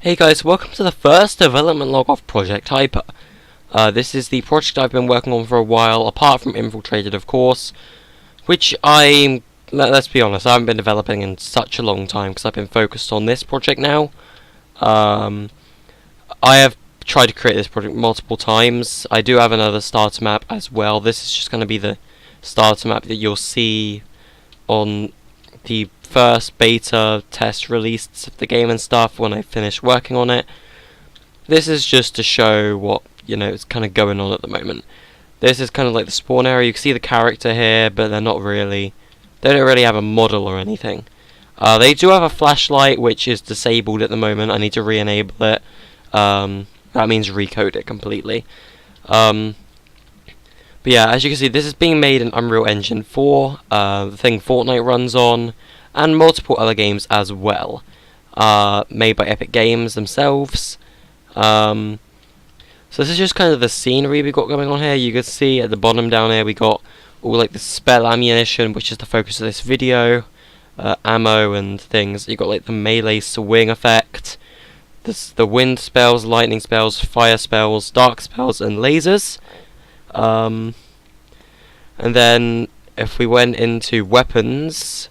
Hey guys, welcome to the first development log of Project Hyper. This is the project I've been working on for a while, apart from Infiltrated of course, which let's be honest, I haven't been developing in such a long time because I've been focused on this project now. I have tried to create this project multiple times. I do have another starter map as well. This is just going to be the starter map that you'll see on the first beta test release of the game and stuff when I finish working on it. This is just to show what, is kind of going on at the moment. This is kind of like the spawn area. You can see the character here, but they don't really have a model or anything. They do have a flashlight, which is disabled at the moment. I need to re-enable it. That means recode it completely. But yeah, as you can see, this is being made in Unreal Engine 4, the thing Fortnite runs on, and multiple other games as well, made by Epic Games themselves. So this is just kind of the scenery we got going on here. You can see at the bottom down here we got all like the spell ammunition, which is the focus of this video, ammo and things. You got like the melee swing effect, the wind spells, lightning spells, fire spells, dark spells, and lasers. And then if we went into weapons,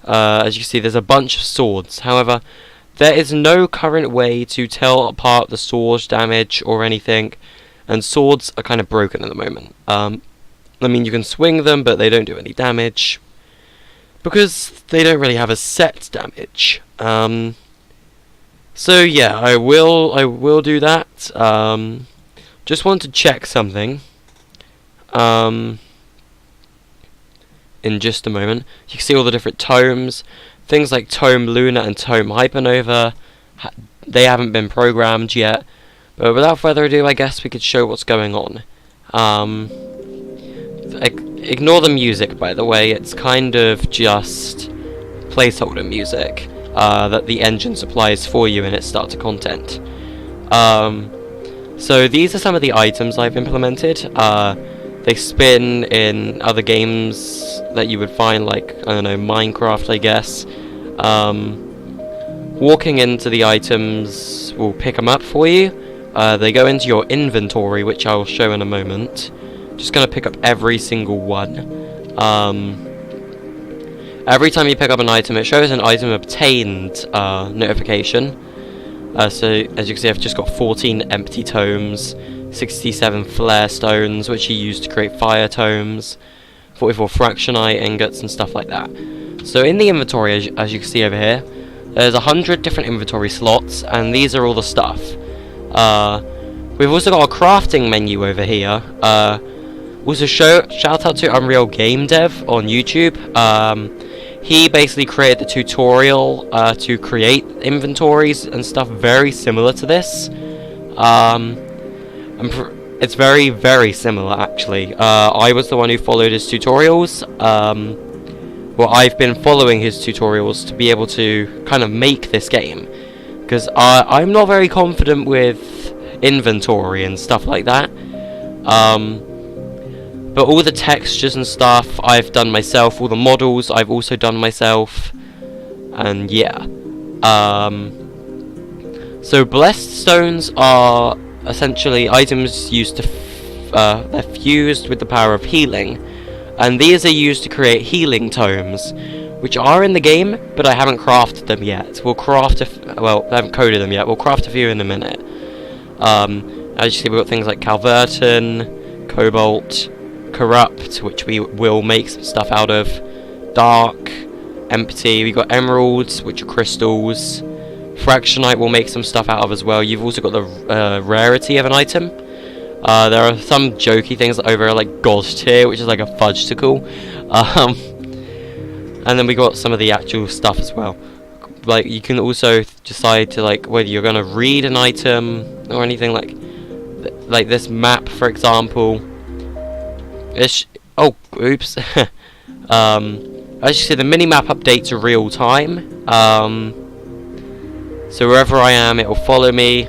as you can see, there's a bunch of swords. However, there is no current way to tell apart the sword damage or anything, and swords are kind of broken at the moment. I mean, you can swing them, but they don't do any damage because they don't really have a set damage. So yeah, I will do that. Just want to check something. In just a moment. You can see all the different tomes. Things like Tome Luna and Tome Hypernova, they haven't been programmed yet. But without further ado, I guess we could show what's going on. Ignore the music, by the way. It's kind of just placeholder music that the engine supplies for you in its starter content. So these are some of the items I've implemented. They spin in other games that you would find, like, I don't know, Minecraft, I guess. Walking into the items will pick them up for you. They go into your inventory, which I'll show in a moment. Just going to pick up every single one. Every time you pick up an item, it shows an item obtained notification. So, as you can see, I've just got 14 empty tomes, 67 flare stones, which you use to create fire tomes, 44 fractionite ingots and stuff like that. So in the inventory, as you can see over here, there's 100 different inventory slots, and these are all the stuff. We've also got a crafting menu over here. Also shout out to UnrealGaimeDev on YouTube. He basically created the tutorial to create inventories and stuff very similar to this. It's very, very similar, actually. I was the one who followed his tutorials. Well, I've been following his tutorials to be able to kind of make this game, because I'm not very confident with inventory and stuff like that. But all the textures and stuff I've done myself. All the models I've also done myself. And yeah. So blessed stones are essentially items used to they're fused with the power of healing, and these are used to create healing tomes, which are in the game, but I haven't crafted them yet. We'll craft I haven't coded them yet. We'll craft a few in a minute. As you see, we've got things like Calverton, Cobalt, Corrupt, which we will make some stuff out of, Dark, Empty. We've got Emeralds, which are crystals. Fractionite will make some stuff out of as well. You've also got the rarity of an item. There are some jokey things over here, like God tier, which is like a fudgesicle. And then we got some of the actual stuff as well. Like, you can also decide to, like, whether you're going to read an item or anything, like this map, for example. Oh, oops. As you see, the mini-map updates are real time. So wherever I am, it will follow me,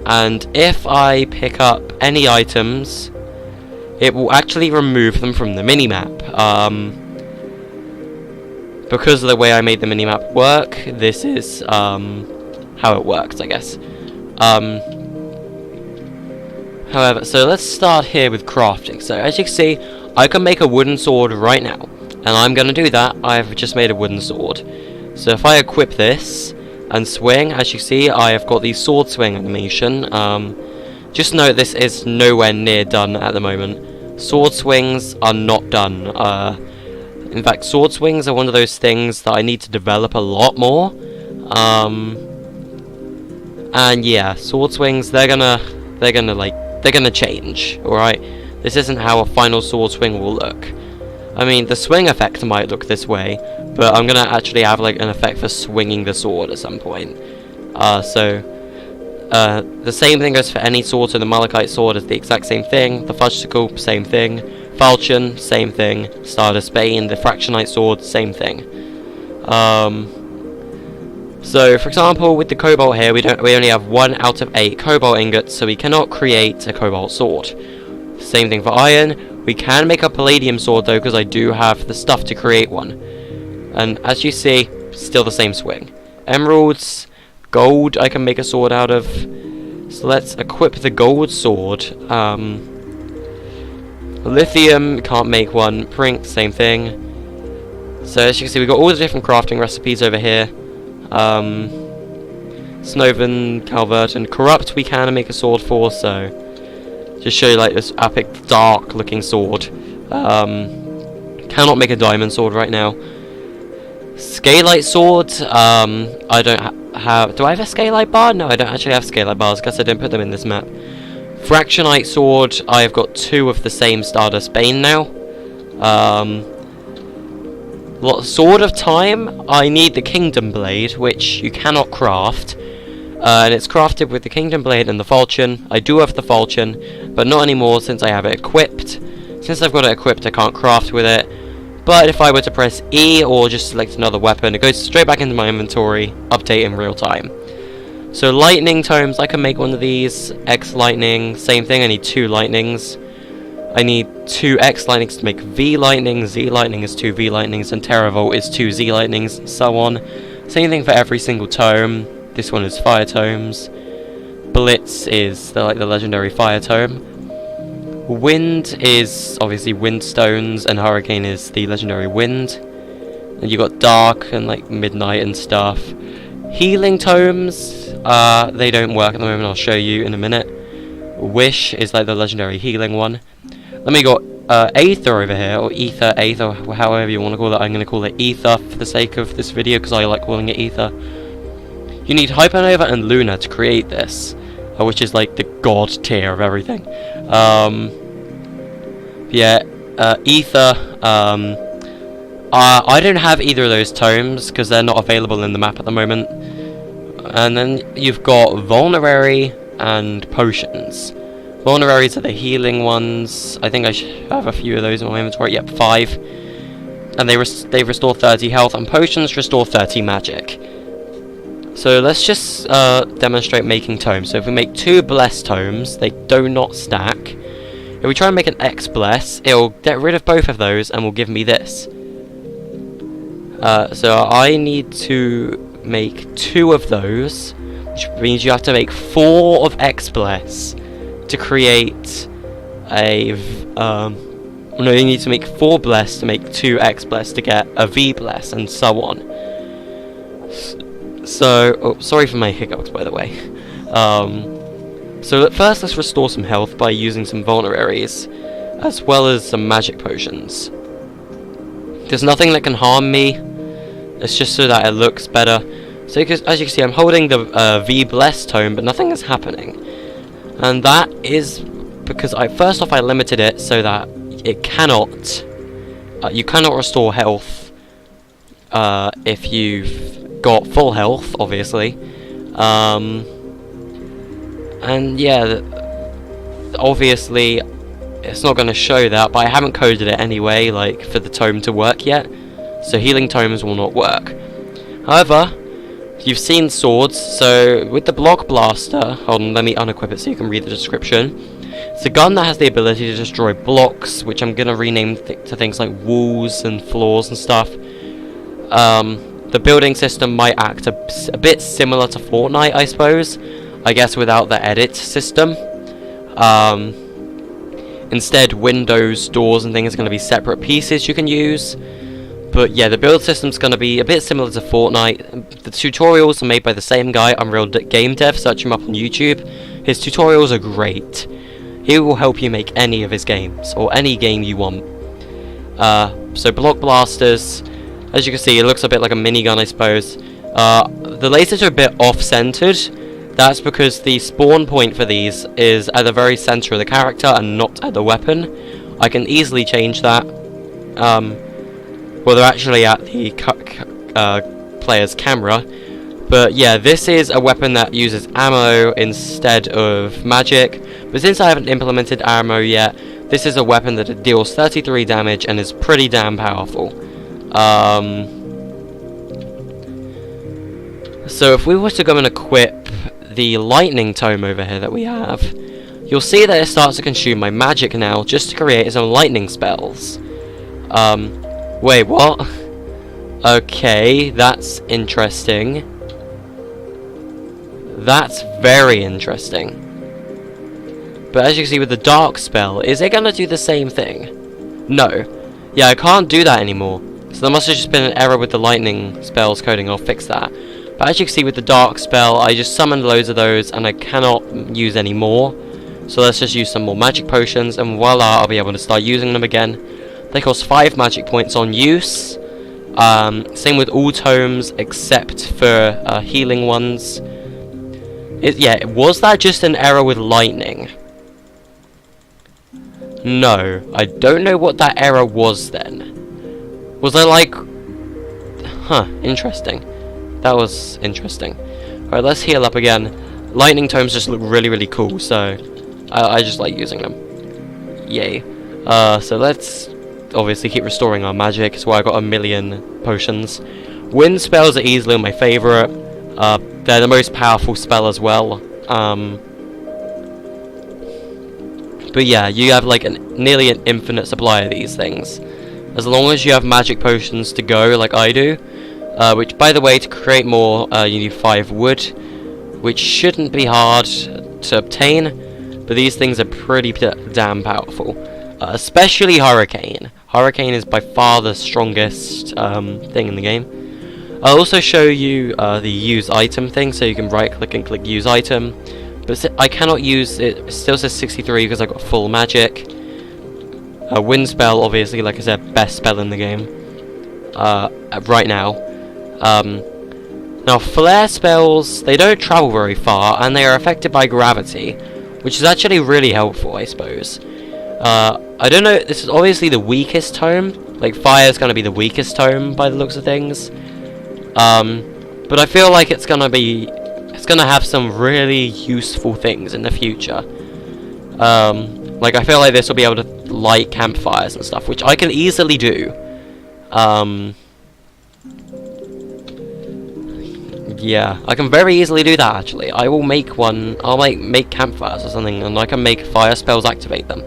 and if I pick up any items, it will actually remove them from the minimap. Because of the way I made the minimap work, this is how it works, I guess. However, so let's start here with crafting. So as you can see, I can make a wooden sword right now, and I'm going to do that. I've just made a wooden sword. So if I equip this and swing, as you see, I have got the sword swing animation. Just note this is nowhere near done at the moment. Sword swings are not done. In fact, sword swings are one of those things that I need to develop a lot more. And yeah, sword swings, they're gonna change, alright? This isn't how a final sword swing will look. I mean, the swing effect might look this way, but I'm gonna actually have like an effect for swinging the sword at some point. The same thing goes for any sword. So the Malachite sword is the exact same thing. The Fudgesicle, same thing. Falchion, same thing. Stardust Bane, the Fractionite sword, same thing. So, for example, with the Cobalt here, we only have 1 out of 8 Cobalt ingots, so we cannot create a Cobalt sword. Same thing for Iron. We can make a Palladium sword though, because I do have the stuff to create one. And as you see, still the same swing. Emeralds, gold, I can make a sword out of. So let's equip the gold sword. Lithium, can't make one. Prink, same thing. So as you can see, we've got all the different crafting recipes over here. Snoven, Calvert, and Corrupt we can make a sword for, so just show you like this epic dark looking sword. Cannot make a diamond sword right now. Scalite sword, I don't have. Do I have a scalite bar? No, I don't actually have scalite bars. Guess I didn't put them in this map. Fractionite sword, I have got 2 of the same Stardust Bane now. Sword of Time, I need the Kingdom Blade, which you cannot craft. And it's crafted with the Kingdom Blade and the Falchion. I do have the Falchion, but not anymore since I have it equipped. Since I've got it equipped, I can't craft with it. But if I were to press E or just select another weapon, it goes straight back into my inventory, update in real time. So Lightning Tomes, I can make one of these. X Lightning, same thing, I need 2 Lightnings. I need 2 X Lightnings to make V Lightning, Z Lightning is 2 V Lightnings, and Terravolt is 2 Z Lightnings, and so on. Same thing for every single tome. This one is Fire Tomes. Blitz is the legendary Fire Tome. Wind is obviously Wind Stones, and Hurricane is the legendary Wind. And you got Dark and like Midnight and stuff. Healing Tomes, they don't work at the moment, I'll show you in a minute. Wish is like the legendary healing one. Then we got Aether over here, or Ether, Aether, however you want to call it. I'm going to call it Ether for the sake of this video, because I like calling it Ether. You need Hypernova and Luna to create this, which is like the god tier of everything. Ether, I don't have either of those tomes, because they're not available in the map at the moment. And then you've got Vulnerary and Potions. Vulneraries are the healing ones. I think I should have a few of those in my inventory. Yep, 5. And they restore 30 health, and Potions restore 30 magic. So let's just demonstrate making tomes. So if we make 2 Bless tomes, they do not stack. If we try and make an X Bless, it'll get rid of both of those and will give me this. So I need to make 2 of those, which means you have to make 4 of X Bless to create a no, you need to make 4 Bless to make 2 X Bless to get a V Bless, and so on. So, oh, sorry for my hiccups, by the way. So first, let's restore some health by using some Vulneraries, as well as some magic potions. There's nothing that can harm me. It's just so that it looks better. So as you can see, I'm holding the V Bless tome, but nothing is happening. And that is because first off I limited it so that it cannot, you cannot restore health if you've got full health, obviously. And yeah, obviously it's not going to show that, but I haven't coded it anyway, like for the tome to work yet. So healing tomes will not work. However, you've seen swords, so with the Block Blaster, hold on, let me unequip it so you can read the description. It's a gun that has the ability to destroy blocks, which I'm going to rename to things like walls and floors and stuff. the building system might act a bit similar to Fortnite, I suppose. I guess without the edit system. Instead, windows, doors, and things are going to be separate pieces you can use. But yeah, the build system's going to be a bit similar to Fortnite. The tutorials are made by the same guy, UnrealGaimeDev. Search him up on YouTube. His tutorials are great. He will help you make any of his games, or any game you want. So block blasters, as you can see, it looks a bit like a minigun, I suppose. The lasers are a bit off-centered. That's because the spawn point for these is at the very center of the character and not at the weapon. I can easily change that. Well, they're actually at the player's camera. But yeah, this is a weapon that uses ammo instead of magic. But since I haven't implemented ammo yet, this is a weapon that deals 33 damage and is pretty damn powerful. So if we were to go and equip the lightning tome over here that we have, you'll see that it starts to consume my magic now just to create its own lightning spells. Wait, what? Okay, that's interesting. That's very interesting. But as you can see with the dark spell, is it gonna do the same thing? No. Yeah, I can't do that anymore. So there must have just been an error with the lightning spells coding. I'll fix that. But as you can see with the dark spell, I just summoned loads of those and I cannot use any more. So let's just use some more magic potions and voila, I'll be able to start using them again. They cost 5 magic points on use. Same with all tomes except for healing ones. Yeah, was that just an error with lightning? No, I don't know what that error was then. Was I like... Huh, interesting. That was interesting. Alright, let's heal up again. Lightning tomes just look really, really cool, so I just like using them. Yay. So let's obviously keep restoring our magic. That's why I got 1,000,000 potions. Wind spells are easily my favourite. They're the most powerful spell as well. But yeah, you have like nearly an infinite supply of these things. As long as you have magic potions to go, like I do. Which, by the way, to create more, you need 5 wood. Which shouldn't be hard to obtain. But these things are pretty damn powerful. Especially Hurricane. Hurricane is by far the strongest thing in the game. I'll also show you the use item thing, so you can right click and click use item. But I cannot use it, it still says 63 because I got full magic. Wind spell, obviously, like I said, best spell in the game. Right now. Now flare spells, they don't travel very far and they are affected by gravity, which is actually really helpful, I suppose. I don't know, this is obviously the weakest tome. Like fire is going to be the weakest tome by the looks of things. But I feel like it's gonna have some really useful things in the future. Like I feel like this will be able to light campfires and stuff, which I can easily do. Yeah, I can very easily do that actually. I will make one, I'll make campfires or something, and I can make fire spells activate them.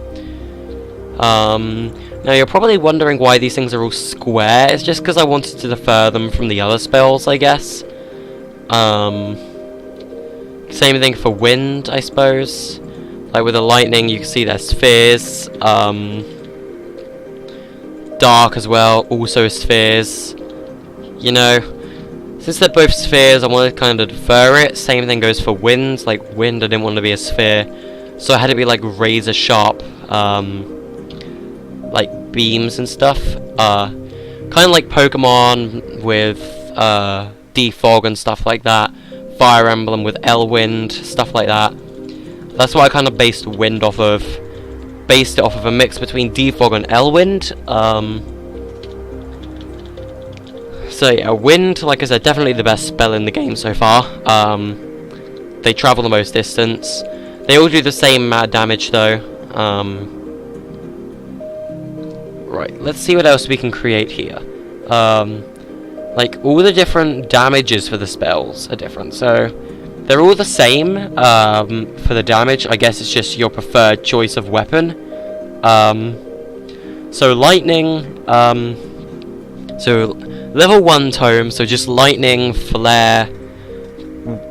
Now you're probably wondering why these things are all square. It's just because I wanted to defer them from the other spells, I guess. Same thing for wind, I suppose. Like with the lightning, you can see there's spheres. Dark as well, also spheres. You know, since they're both spheres, I want to kind of defer it. Same thing goes for wind. Like wind, I didn't want to be a sphere, so I had to be like razor sharp. Like beams and stuff, kind of like Pokemon with Defog and stuff like that, Fire Emblem with Elwind, stuff like that. That's what I kind of based it off of a mix between Defog and Elwind. So yeah, Wind, like I said, definitely the best spell in the game so far. They travel the most distance. They all do the same mad damage though. Right, let's see what else we can create here. Like, all the different damages for the spells are different, so they're all the same for the damage. I guess it's just your preferred choice of weapon. So lightning, so Level 1 tome, so just lightning, flare,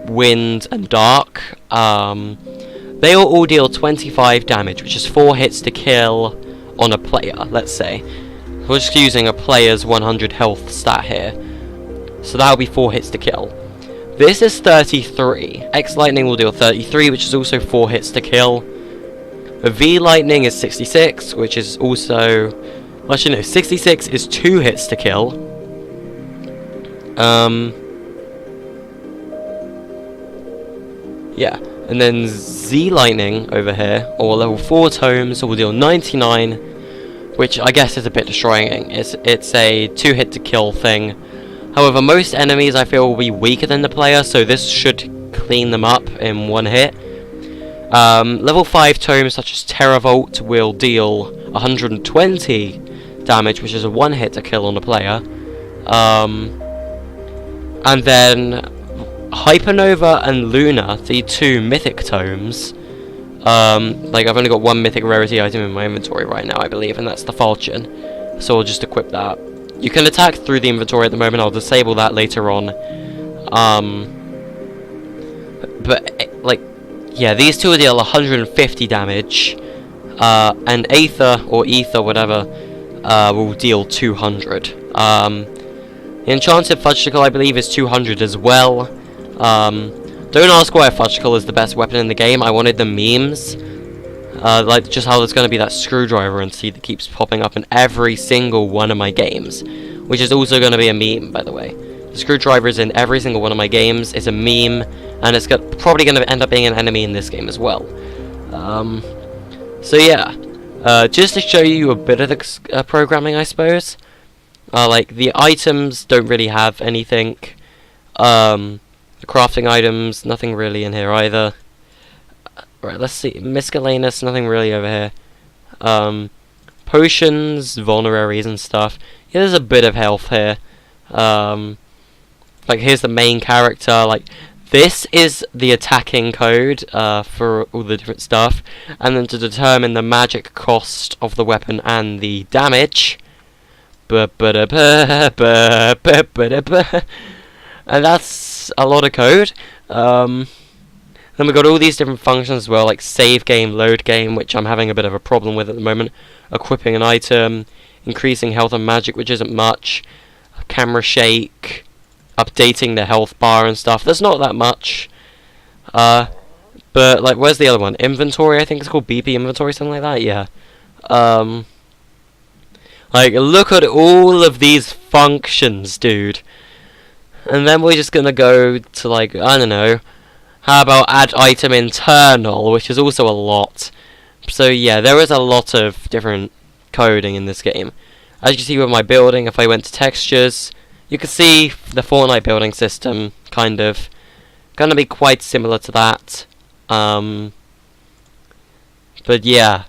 wind, and dark. They all deal 25 damage, which is 4 hits to kill on a player, let's say. We're just using a player's 100 health stat here. So that'll be 4 hits to kill. This is 33. X Lightning will deal 33, which is also 4 hits to kill. V Lightning is 66, which is also... Well, actually no, 66 is 2 hits to kill. Yeah. And then Z Lightning over here, or level 4 tomes, will deal 99, which I guess is a bit destroying. It's a 2 hit to kill thing. However, most enemies I feel will be weaker than the player, so this should clean them up in 1 hit. Level 5 tomes such as Terravolt will deal 120 damage, which is a 1 hit to kill on the player. And then Hypernova and Luna, the 2 mythic tomes. Like I've only got 1 mythic rarity item in my inventory right now, I believe, and that's the Falchion. So I'll just equip that. You can attack through the inventory at the moment. I'll disable that later on. But like, yeah, these 2 will deal 150 damage, and Aether or Ether, whatever, will deal 200. The Enchanted Fudgesicle, I believe, is 200 as well. Don't ask why a Fudgesicle is the best weapon in the game. I wanted the memes. Like, just how there's going to be that screwdriver and see that keeps popping up in every single one of my games. Which is also going to be a meme, by the way. The screwdriver is in every single one of my games. It's a meme. And it's probably going to end up being an enemy in this game as well. So yeah. Just to show you a bit of the programming, I suppose. Like, the items don't really have anything. The crafting items, nothing really in here either. Right, let's see. Miscellaneous, nothing really over here. Potions, vulneraries and stuff. Yeah, there's a bit of health here. Like, here's the main character. Like, this is the attacking code for all the different stuff. And then to determine the magic cost of the weapon and the damage. And that's a lot of code. Then we've got all these different functions as well, like save game, load game, which I'm having a bit of a problem with at the moment. Equipping an item, increasing health and magic, which isn't much. Camera shake, updating the health bar and stuff. There's not that much. But, like, where's the other one? Inventory, I think it's called BP inventory, something like that, yeah. Like, look at all of these functions, dude. And then we're just gonna go to, like, I don't know. How about add item internal, which is also a lot. So yeah, there is a lot of different coding in this game. As you can see with my building, if I went to textures, you can see the Fortnite building system, kind of. Gonna be quite similar to that. But yeah.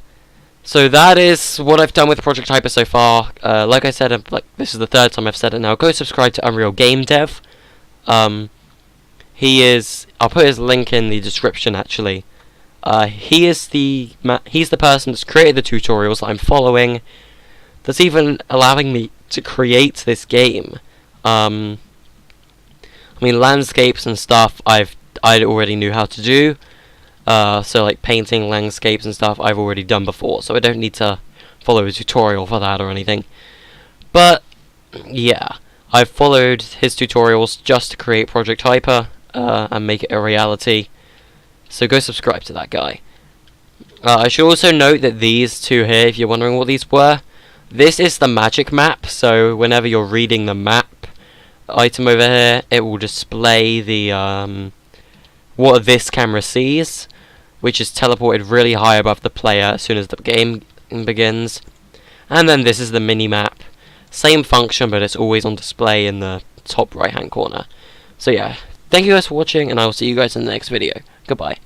So that is what I've done with Project Hyper so far. Like I said, this is the 3rd time I've said it now. Go subscribe to UnrealGaimeDev. I'll put his link in the description actually. He's the person that's created the tutorials that I'm following. That's even allowing me to create this game. I mean, landscapes and stuff I already knew how to do. So like painting landscapes and stuff I've already done before, so I don't need to follow a tutorial for that or anything. But yeah, I've followed his tutorials just to create Project Hyper and make it a reality. So go subscribe to that guy. I should also note that these 2 here, if you're wondering what these were, this is the magic map, so whenever you're reading the map item over here, it will display the what this camera sees, which is teleported really high above the player as soon as the game begins. And then this is the mini-map. Same function, but it's always on display in the top right-hand corner. So yeah, thank you guys for watching, and I will see you guys in the next video. Goodbye.